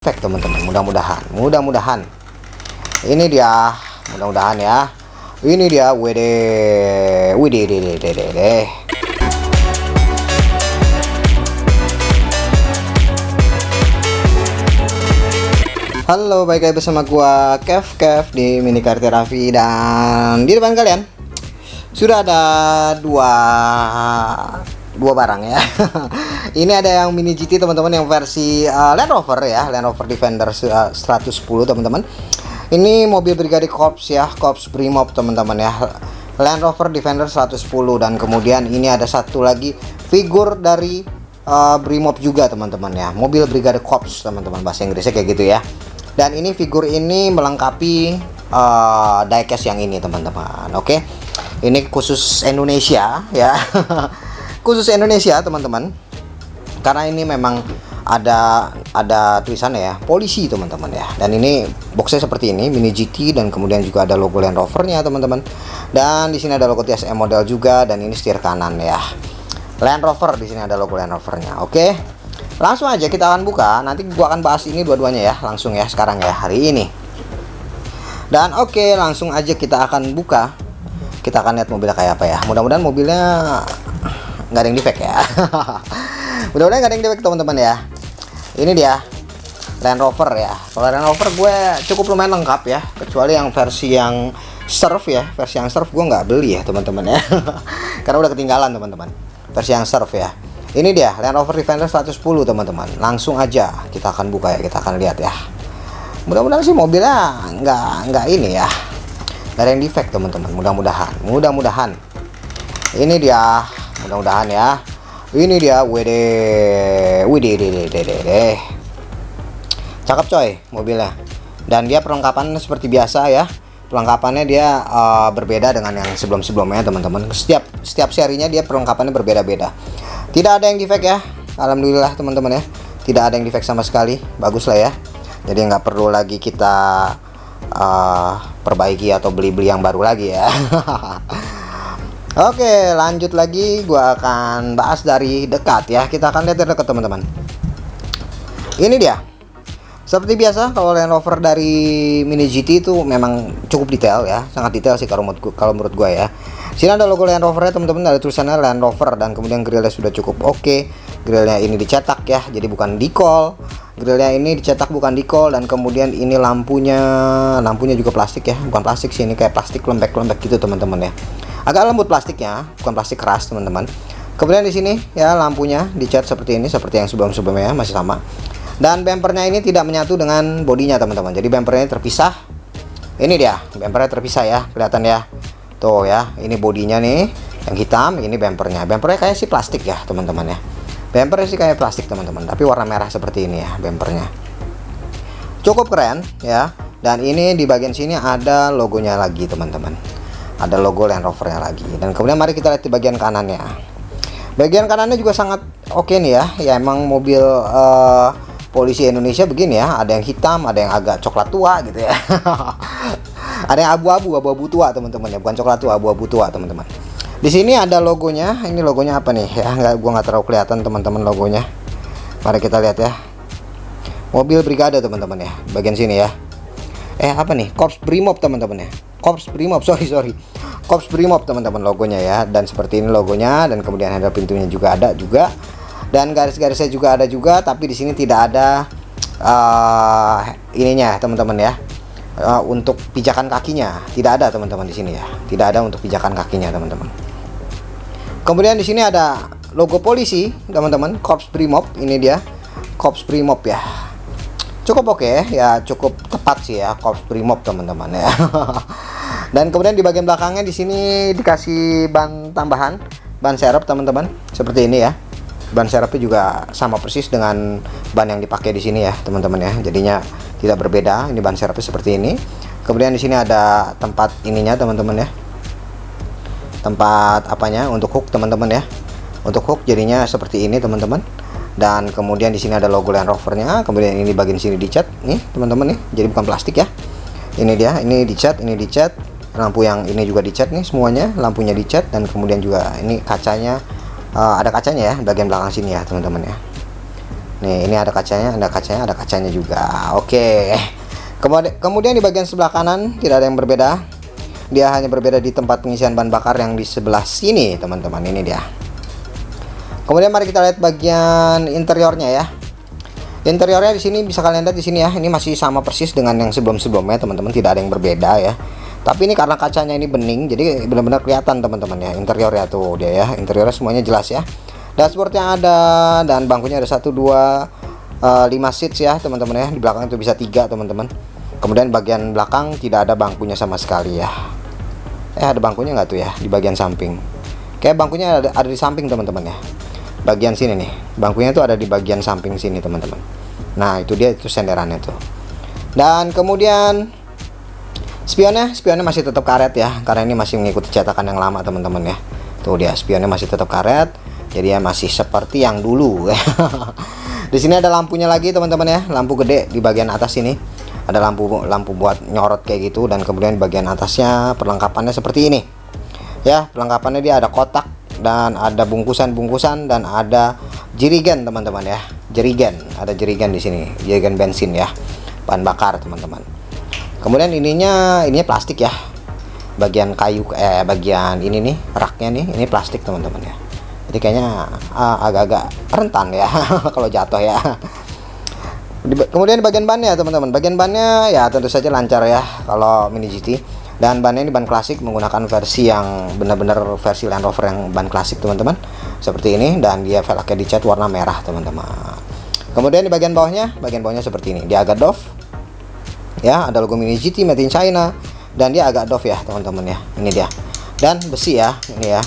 Perfect teman-teman, mudah-mudahan ini dia, mudah-mudahan ya, ini dia WD. Halo, baik lagi bersama gua Kev di Mini Kartu Raffi, dan di depan kalian sudah ada dua barang ya. Ini ada yang Mini GT teman-teman, yang versi Land Rover ya, Land Rover Defender 110 teman-teman. Ini mobil Brigade Corps ya, Corps Brimob teman-teman ya, Land Rover Defender 110. Dan kemudian ini ada satu lagi figur dari Brimob juga teman-teman ya, mobil Brigade Corps teman-teman, bahasa Inggrisnya kayak gitu ya. Dan ini figur ini melengkapi diecast yang ini teman-teman. Oke, ini khusus Indonesia ya. Khusus Indonesia teman-teman, karena ini memang ada tulisannya ya, polisi teman-teman ya. Dan ini boxnya seperti ini, Mini GT, dan kemudian juga ada logo Land Rovernya teman-teman. Dan di sini ada logo TSM model juga, dan ini setir kanan ya, Land Rover. Di sini ada logo Land Rovernya. Oke, langsung aja kita akan buka. Nanti gua akan bahas ini dua-duanya ya, langsung ya sekarang ya, hari ini. Dan oke, langsung aja kita akan buka. Kita akan lihat mobilnya kayak apa ya. Mudah-mudahan mobilnya nggak ada yang defect ya. Mudah-mudahan nggak ada yang defect teman-teman ya. Ini dia Land Rover ya. Kalau Land Rover gue cukup lumayan lengkap ya, kecuali yang versi yang surf ya. Versi yang surf gue nggak beli ya teman-teman ya. Karena udah ketinggalan teman-teman, versi yang surf ya. Ini dia Land Rover Defender 110 teman-teman. Langsung aja kita akan buka ya, kita akan lihat ya. Mudah-mudahan sih mobilnya nggak ini ya, nggak ada yang defect teman-teman. Mudah-mudahan ini dia, mudah-mudahan ya. Ini dia WD. Cakep coy mobilnya. Dan dia perlengkapannya seperti biasa ya. Perlengkapannya dia berbeda dengan yang sebelum-sebelumnya teman-teman. Setiap serinya dia perlengkapannya berbeda-beda. Tidak ada yang defect ya, alhamdulillah teman-teman ya. Tidak ada yang defect sama sekali. Bagus lah ya. Jadi nggak perlu lagi kita perbaiki atau beli-beli yang baru lagi ya. Oke, lanjut lagi. Gua akan bahas dari dekat ya. Kita akan lihat dari dekat teman-teman. Ini dia. Seperti biasa, kalau Land Rover dari Mini GT itu memang cukup detail ya, sangat detail sih kalau menurut gua ya. Sini ada logo Land Rovernya teman-teman, ada tulisannya Land Rover, dan kemudian grillnya sudah cukup oke. Grillnya ini dicetak ya, jadi bukan dikol. Grillnya ini dicetak bukan dikol, dan kemudian ini lampunya juga plastik ya, bukan plastik sih, ini kayak plastik lembek-lembek gitu teman-teman ya. Agak lembut plastiknya, bukan plastik keras teman-teman. Kemudian di sini ya lampunya dicat seperti ini, seperti yang sebelum-sebelumnya masih sama. Dan bempernya ini tidak menyatu dengan bodinya teman-teman. Jadi bempernya terpisah. Ini dia, bempernya terpisah ya, kelihatan ya. Tuh ya, ini bodinya nih yang hitam, ini bempernya. Bempernya kayak sih plastik ya teman-teman ya. Bempernya sih kayak plastik teman-teman, tapi warna merah seperti ini ya bempernya. Cukup keren ya. Dan ini di bagian sini ada logonya lagi teman-teman. Ada logo Land Rovernya lagi. Dan kemudian mari kita lihat di bagian kanannya. Bagian kanannya juga sangat oke nih ya. Ya emang mobil polisi Indonesia begini ya. Ada yang hitam, ada yang agak coklat tua gitu ya. Ada yang abu-abu tua teman-teman ya. Bukan coklat tua, abu-abu tua teman-teman. Di sini ada logonya. Ini logonya apa nih ya? Gua nggak terlalu kelihatan teman-teman logonya. Mari kita lihat ya. Mobil Brigade teman-teman ya. Bagian sini ya. Apa nih? Corps Brimob teman-teman ya. Corps Brimob, sorry. Corps Brimob teman-teman logonya ya. Dan seperti ini logonya, dan kemudian handle pintunya juga ada juga. Dan garis-garisnya juga ada juga, tapi di sini tidak ada ininya teman-teman ya. Untuk pijakan kakinya tidak ada teman-teman di sini ya. Tidak ada untuk pijakan kakinya teman-teman. Kemudian di sini ada logo polisi teman-teman, Corps Brimob. Ini dia Corps Brimob ya. Cukup oke ya, cukup tepat sih ya, Corps Brimob teman-teman ya. Dan kemudian di bagian belakangnya di sini dikasih ban tambahan, ban serep teman-teman, seperti ini ya. Ban serepnya juga sama persis dengan ban yang dipakai di sini ya teman-teman ya. Jadinya tidak berbeda. Ini ban serepnya seperti ini. Kemudian di sini ada tempat ininya teman-teman ya. Tempat apanya untuk hook teman-teman ya. Untuk hook jadinya seperti ini teman-teman. Dan kemudian di sini ada logo Land Rovernya. Kemudian ini bagian sini dicat nih teman-teman nih. Jadi bukan plastik ya. Ini dia, ini dicat, ini dicat. Lampu yang ini juga dicat nih semuanya. Lampunya dicat, dan kemudian juga ini kacanya ada kacanya ya bagian belakang sini ya teman-teman ya. Nih, ini ada kacanya, ada kacanya juga. Oke. Kemudian di bagian sebelah kanan tidak ada yang berbeda. Dia hanya berbeda di tempat pengisian bahan bakar yang di sebelah sini, teman-teman. Ini dia. Kemudian mari kita lihat bagian interiornya ya. Interiornya di sini bisa kalian lihat di sini ya. Ini masih sama persis dengan yang sebelum-sebelumnya, teman-teman. Tidak ada yang berbeda ya. Tapi ini karena kacanya ini bening, jadi benar-benar kelihatan teman-teman ya. Interiornya tuh dia ya. Interiornya semuanya jelas ya. Dashboardnya ada dan bangkunya ada 1, 2, 5 seats ya teman-teman ya. Di belakang itu bisa 3 teman-teman. Kemudian bagian belakang tidak ada bangkunya sama sekali ya. Ada bangkunya nggak tuh ya di bagian samping? Kayak bangkunya ada di samping teman-teman ya. Bagian sini nih, bangkunya tuh ada di bagian samping sini teman-teman. Nah itu dia, itu senderannya tuh. Dan kemudian spionnya masih tetap karet ya, karena ini masih mengikuti cetakan yang lama teman-teman ya. Tuh dia, spionnya masih tetap karet, jadi ya masih seperti yang dulu. Di sini ada lampunya lagi teman-teman ya, lampu gede di bagian atas ini. Ada lampu buat nyorot kayak gitu, dan kemudian di bagian atasnya perlengkapannya seperti ini. Ya, perlengkapannya dia ada kotak dan ada bungkusan-bungkusan dan ada jerigen teman-teman ya. Ada jerigen di sini, jerigen bensin ya. Bahan bakar teman-teman. Kemudian ininya plastik ya. Bagian kayu bagian ini nih, raknya nih, ini plastik teman-teman ya. Jadi kayaknya agak-agak rentan ya kalau jatuh ya. Kemudian bagian bannya teman-teman. Bagian bannya ya tentu saja lancar ya kalau Mini GT. Dan bannya ini ban klasik, menggunakan versi yang benar-benar versi Land Rover yang ban klasik teman-teman. Seperti ini, dan dia velgnya dicat warna merah teman-teman. Kemudian di bagian bawahnya seperti ini. Dia agak doff. Ya, ada logo Mini GT made in China, dan dia agak doff ya teman-teman ya. Ini dia. Dan besi ya, ini ya.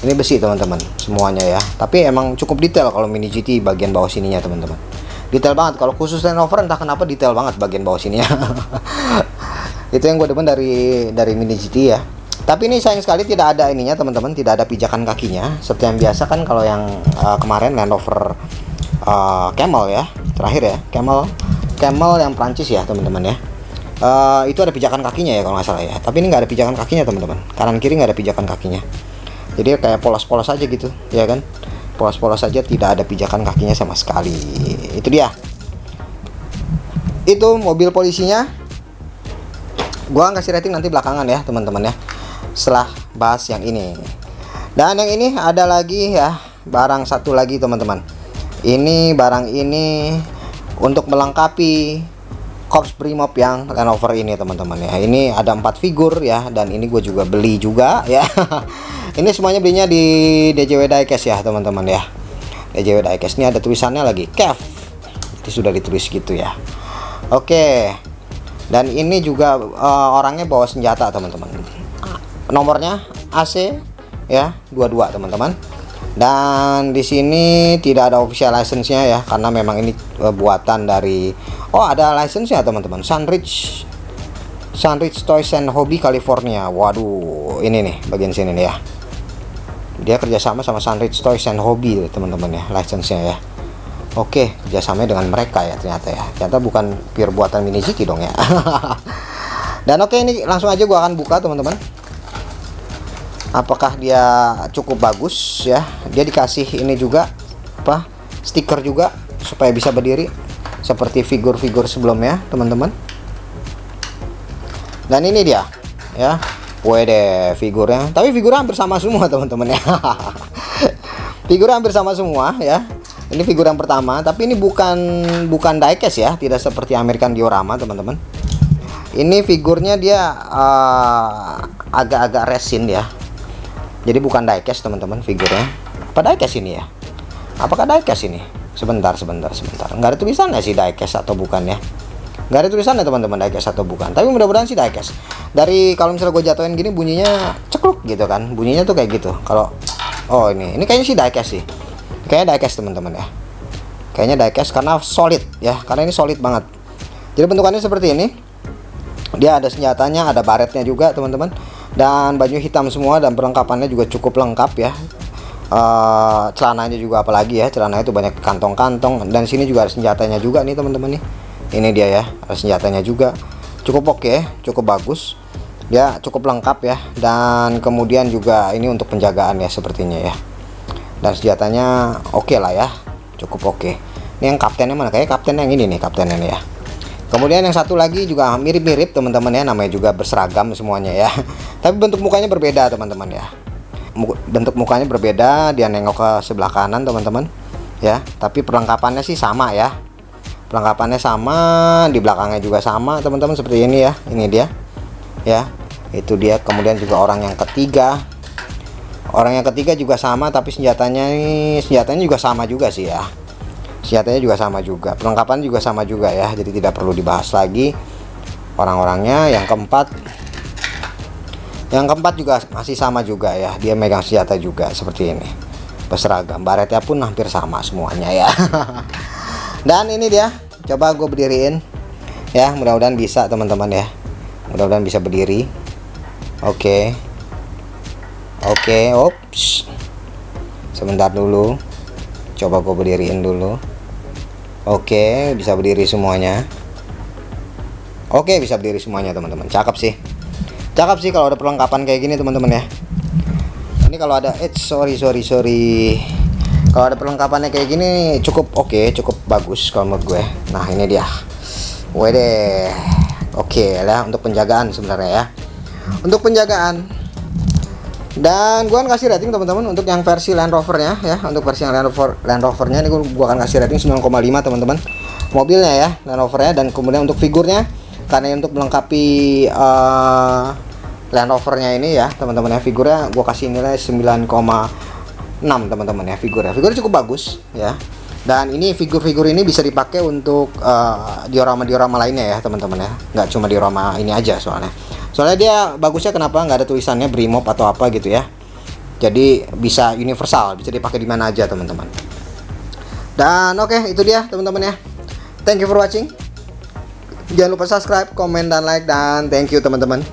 Ini besi teman-teman, semuanya ya. Tapi emang cukup detail kalau Mini GT bagian bawah sininya teman-teman. Detail banget. Kalau khusus Land Rover entah kenapa detail banget bagian bawah sininya. Itu yang gue demen dari Mini GT ya. Tapi ini sayang sekali tidak ada ininya teman-teman, tidak ada pijakan kakinya seperti yang biasa kan. Kalau yang kemarin Land Rover Camel ya, terakhir ya, Camel yang Prancis ya teman-teman ya. Itu ada pijakan kakinya ya kalau nggak salah ya. Tapi ini nggak ada pijakan kakinya teman-teman. Kanan kiri nggak ada pijakan kakinya. Jadi kayak polos-polos aja gitu, ya kan? Polos-polos saja, tidak ada pijakan kakinya sama sekali. Itu dia. Itu mobil polisinya. Gua kasih rating nanti belakangan ya teman-teman ya, setelah bahas yang ini. Dan yang ini ada lagi ya, barang satu lagi teman-teman. Ini barang ini untuk melengkapi Korps Brimob yang Land Rover ini teman-teman ya. Ini ada 4 figur ya, dan ini gue juga beli juga ya. Ini semuanya belinya di DJW Diecast ya teman-teman ya. DJW Diecast ini ada tulisannya lagi KEF. Jadi sudah ditulis gitu ya. Oke. Dan ini juga orangnya bawa senjata teman-teman. Nomornya AC ya 22 teman-teman. Dan di sini tidak ada official license-nya ya, karena memang ini buatan dari ada license-nya teman-teman. Sunridge Toys and Hobby California. Waduh, ini nih bagian sini nih ya. Dia kerjasama sama Sunridge Toys and Hobby teman-teman ya, license-nya ya. Oke, kerjasamanya dengan mereka ya ternyata ya. Ternyata bukan pure buatan Mini GT dong ya. Dan oke, ini langsung aja gua akan buka teman-teman. Apakah dia cukup bagus ya? Dia dikasih ini juga stiker juga supaya bisa berdiri seperti figur-figur sebelumnya teman-teman. Dan ini dia ya. Wede figurnya. Tapi figurnya hampir sama semua teman-teman ya. Figurnya hampir sama semua ya. Ini figur yang pertama, tapi ini bukan diecast ya, tidak seperti American Diorama teman-teman. Ini figurnya dia agak-agak resin ya. Jadi bukan diecast teman-teman figurnya. Apa diecast ini ya? Apakah diecast ini? Sebentar. Nggak ada tulisannya sih diecast atau bukan ya. Nggak ada tulisannya teman-teman diecast atau bukan. Tapi mudah-mudahan sih diecast. Dari kalau misalnya gue jatuhin gini bunyinya cekluk gitu kan. Bunyinya tuh kayak gitu. Kalau ini kayaknya sih diecast sih. Kayaknya diecast teman-teman ya. Kayaknya diecast karena solid ya. Karena ini solid banget. Jadi bentukannya seperti ini. Dia ada senjatanya, ada baretnya juga teman-teman. Dan baju hitam semua, dan perlengkapannya juga cukup lengkap ya. Celananya juga apalagi ya. Celananya itu banyak kantong-kantong. Dan sini juga ada senjatanya juga nih teman-teman nih. Ini dia ya. Ada senjatanya juga. Cukup oke, cukup bagus. Ya cukup lengkap ya. Dan kemudian juga ini untuk penjagaan ya sepertinya ya. Dan senjatanya oke lah ya, cukup oke. Ini yang kaptennya mana? Kayak kapten yang ini nih, kaptennya nih ya. Kemudian yang satu lagi juga mirip-mirip teman-teman ya, namanya juga berseragam semuanya ya. Tapi bentuk mukanya berbeda teman-teman ya. Bentuk mukanya berbeda, dia nengok ke sebelah kanan teman-teman ya. Tapi perlengkapannya sih sama ya. Perlengkapannya sama, di belakangnya juga sama teman-teman, seperti ini ya. Ini dia ya. Itu dia. Kemudian juga orang yang ketiga. Orang yang ketiga juga sama, tapi senjatanya juga sama juga sih ya. Senjatanya juga sama juga, perlengkapan juga sama juga ya, jadi tidak perlu dibahas lagi orang-orangnya. Yang keempat juga masih sama juga ya, dia megang senjata juga seperti ini, berseragam, baretnya pun hampir sama semuanya ya. Dan ini dia, coba gue berdiriin ya, mudah-mudahan bisa teman-teman ya, mudah-mudahan bisa berdiri. Oke, ops, sebentar dulu, coba gue berdiriin dulu. Oke, bisa berdiri semuanya. Oke, bisa berdiri semuanya teman-teman. Cakep sih. Cakep sih kalau ada perlengkapan kayak gini teman-teman ya. Ini kalau ada sorry. Kalau ada perlengkapannya kayak gini cukup oke, cukup bagus kalau menurut gue. Nah, ini dia. Wede. Oke lah untuk penjagaan sebenarnya ya. Untuk penjagaan. Dan gua akan kasih rating teman-teman untuk yang versi Land Rovernya ya. Untuk versi yang Land Rovernya ini gua akan kasih rating 9,5 teman-teman. Mobilnya ya, Land Rovernya. Dan kemudian untuk figurnya, karena untuk melengkapi Land Rovernya ini ya teman-teman ya, figurnya gua kasih nilai 9,6 teman-teman ya. Figurnya cukup bagus ya. Dan ini figur-figur ini bisa dipakai untuk diorama-diorama lainnya ya teman-teman ya. Nggak cuma diorama ini aja soalnya dia bagusnya kenapa nggak ada tulisannya Brimob atau apa gitu ya. Jadi bisa universal, bisa dipakai di mana aja teman-teman. Dan oke, itu dia teman-teman ya. Thank you for watching. Jangan lupa subscribe, komen, dan like. Dan thank you teman-teman.